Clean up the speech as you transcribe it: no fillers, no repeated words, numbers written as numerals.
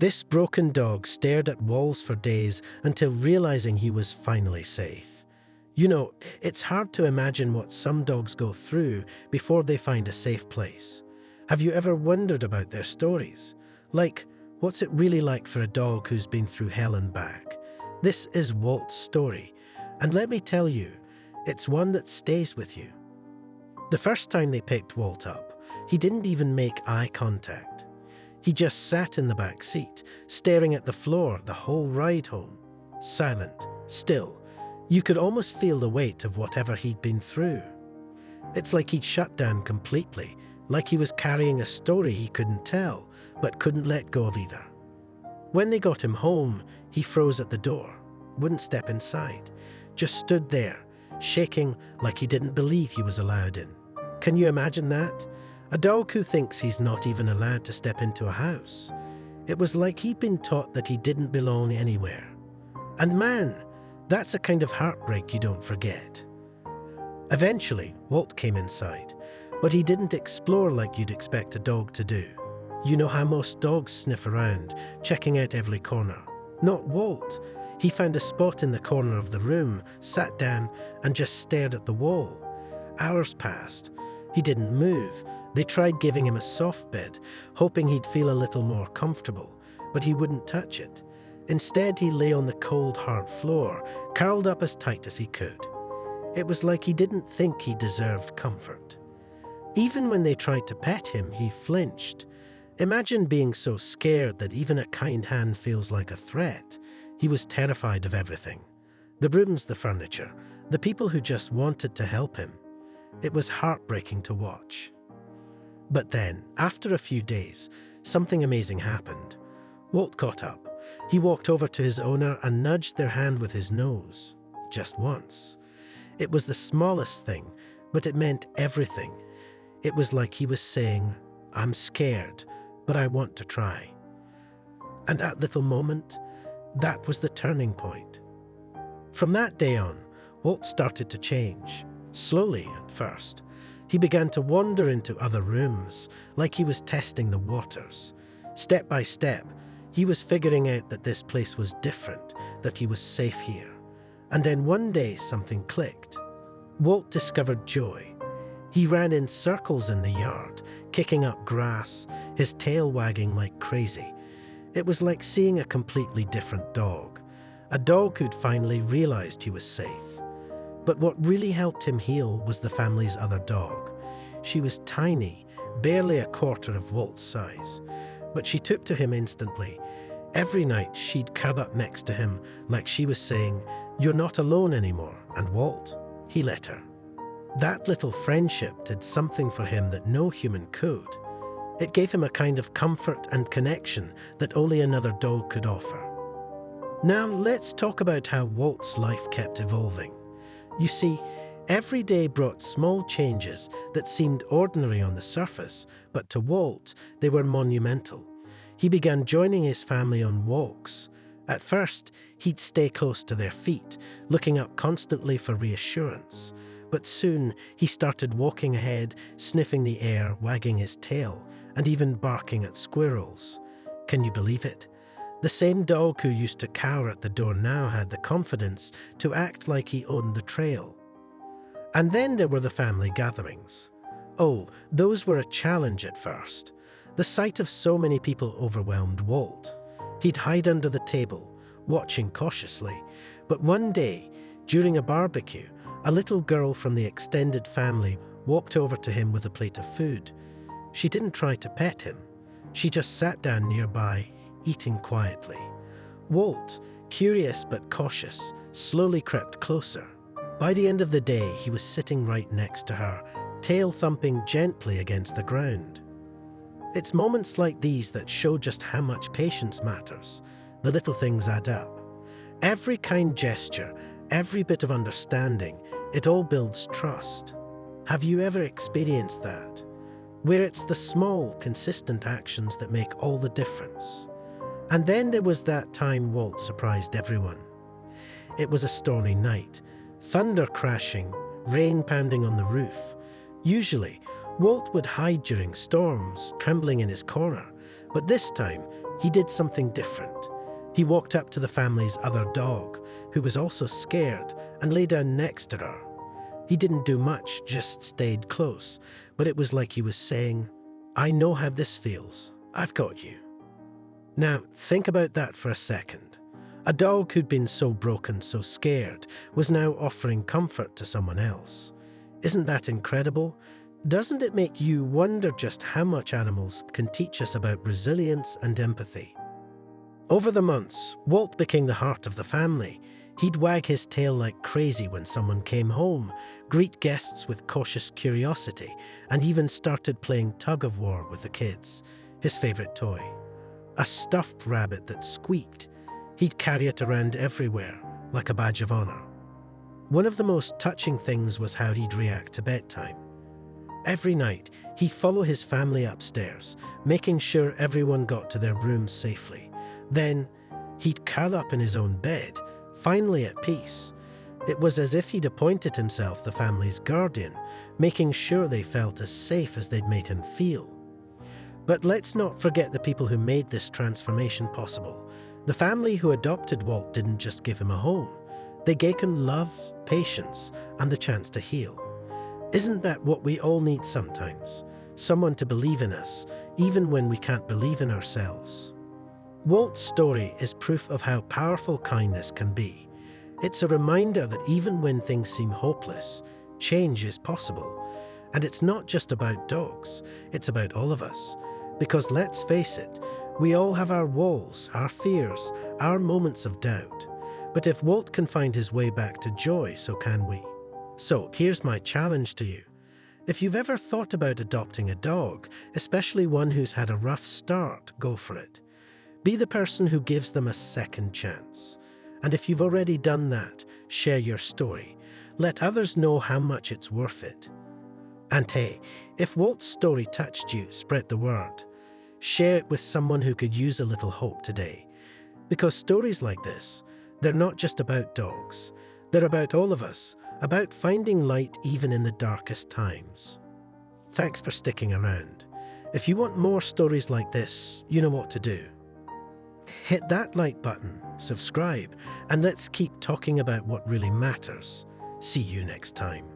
This broken dog stared at walls for days until realizing he was finally safe. You know, it's hard to imagine what some dogs go through before they find a safe place. Have you ever wondered about their stories? Like, what's it really like for a dog who's been through hell and back? This is Walt's story, and let me tell you, it's one that stays with you. The first time they picked Walt up, he didn't even make eye contact. He just sat in the back seat, staring at the floor the whole ride home. Silent, still. You could almost feel the weight of whatever he'd been through. It's like he'd shut down completely, like he was carrying a story he couldn't tell, but couldn't let go of either. When they got him home, he froze at the door, wouldn't step inside, just stood there, shaking like he didn't believe he was allowed in. Can you imagine that? A dog who thinks he's not even allowed to step into a house. It was like he'd been taught that he didn't belong anywhere. And man, that's a kind of heartbreak you don't forget. Eventually, Walt came inside, but he didn't explore like you'd expect a dog to do. You know how most dogs sniff around, checking out every corner. Not Walt. He found a spot in the corner of the room, sat down, and just stared at the wall. Hours passed. He didn't move. They tried giving him a soft bed, hoping he'd feel a little more comfortable, but he wouldn't touch it. Instead, he lay on the cold, hard floor, curled up as tight as he could. It was like he didn't think he deserved comfort. Even when they tried to pet him, he flinched. Imagine being so scared that even a kind hand feels like a threat. He was terrified of everything. The rooms, the furniture, the people who just wanted to help him. It was heartbreaking to watch. But then, after a few days, something amazing happened. Walt got up. He walked over to his owner and nudged their hand with his nose. Just once. It was the smallest thing, but it meant everything. It was like he was saying, "I'm scared, but I want to try." And that little moment, that was the turning point. From that day on, Walt started to change. Slowly at first. He began to wander into other rooms, like he was testing the waters. Step by step, he was figuring out that this place was different, that he was safe here. And then one day something clicked. Walt discovered joy. He ran in circles in the yard, kicking up grass, his tail wagging like crazy. It was like seeing a completely different dog. A dog who'd finally realized he was safe. But what really helped him heal was the family's other dog. She was tiny, barely a quarter of Walt's size, but she took to him instantly. Every night she'd curl up next to him like she was saying, "You're not alone anymore," and Walt, he let her. That little friendship did something for him that no human could. It gave him a kind of comfort and connection that only another dog could offer. Now let's talk about how Walt's life kept evolving. You see, every day brought small changes that seemed ordinary on the surface, but to Walt, they were monumental. He began joining his family on walks. At first, he'd stay close to their feet, looking up constantly for reassurance. But soon, he started walking ahead, sniffing the air, wagging his tail, and even barking at squirrels. Can you believe it? The same dog who used to cower at the door now had the confidence to act like he owned the trail. And then there were the family gatherings. Oh, those were a challenge at first. The sight of so many people overwhelmed Walt. He'd hide under the table, watching cautiously. But one day, during a barbecue, a little girl from the extended family walked over to him with a plate of food. She didn't try to pet him. She just sat down nearby, eating quietly. Walt, curious but cautious, slowly crept closer. By the end of the day, he was sitting right next to her, tail thumping gently against the ground. It's moments like these that show just how much patience matters. The little things add up. Every kind gesture, every bit of understanding, it all builds trust. Have you ever experienced that? Where it's the small, consistent actions that make all the difference. And then there was that time Walt surprised everyone. It was a stormy night, thunder crashing, rain pounding on the roof. Usually, Walt would hide during storms, trembling in his corner, but this time, He did something different. He walked up to the family's other dog, who was also scared, and lay down next to her. He didn't do much, just stayed close, but it was like he was saying, "I know how this feels. I've got you." Now, think about that for a second. A dog who'd been so broken, so scared, was now offering comfort to someone else. Isn't that incredible? Doesn't it make you wonder just how much animals can teach us about resilience and empathy? Over the months, Walt became the heart of the family. He'd wag his tail like crazy when someone came home, greet guests with cautious curiosity, and even started playing tug-of-war with the kids, his favorite toy. A stuffed rabbit that squeaked. He'd carry it around everywhere, like a badge of honor. One of the most touching things was how he'd react to bedtime. Every night, he'd follow his family upstairs, making sure everyone got to their rooms safely. Then, he'd curl up in his own bed, finally at peace. It was as if he'd appointed himself the family's guardian, making sure they felt as safe as they'd made him feel. But let's not forget the people who made this transformation possible. The family who adopted Walt didn't just give him a home. They gave him love, patience, and the chance to heal. Isn't that what we all need sometimes? Someone to believe in us, even when we can't believe in ourselves. Walt's story is proof of how powerful kindness can be. It's a reminder that even when things seem hopeless, change is possible. And it's not just about dogs, it's about all of us. Because let's face it, we all have our walls, our fears, our moments of doubt. But if Walt can find his way back to joy, so can we. So here's my challenge to you. If you've ever thought about adopting a dog, especially one who's had a rough start, go for it. Be the person who gives them a second chance. And if you've already done that, share your story. Let others know how much it's worth it. And hey, if Walt's story touched you, spread the word. Share it with someone who could use a little hope today. Because stories like this, they're not just about dogs. They're about all of us, about finding light even in the darkest times. Thanks for sticking around. If you want more stories like this, you know what to do. Hit that like button, subscribe, and let's keep talking about what really matters. See you next time.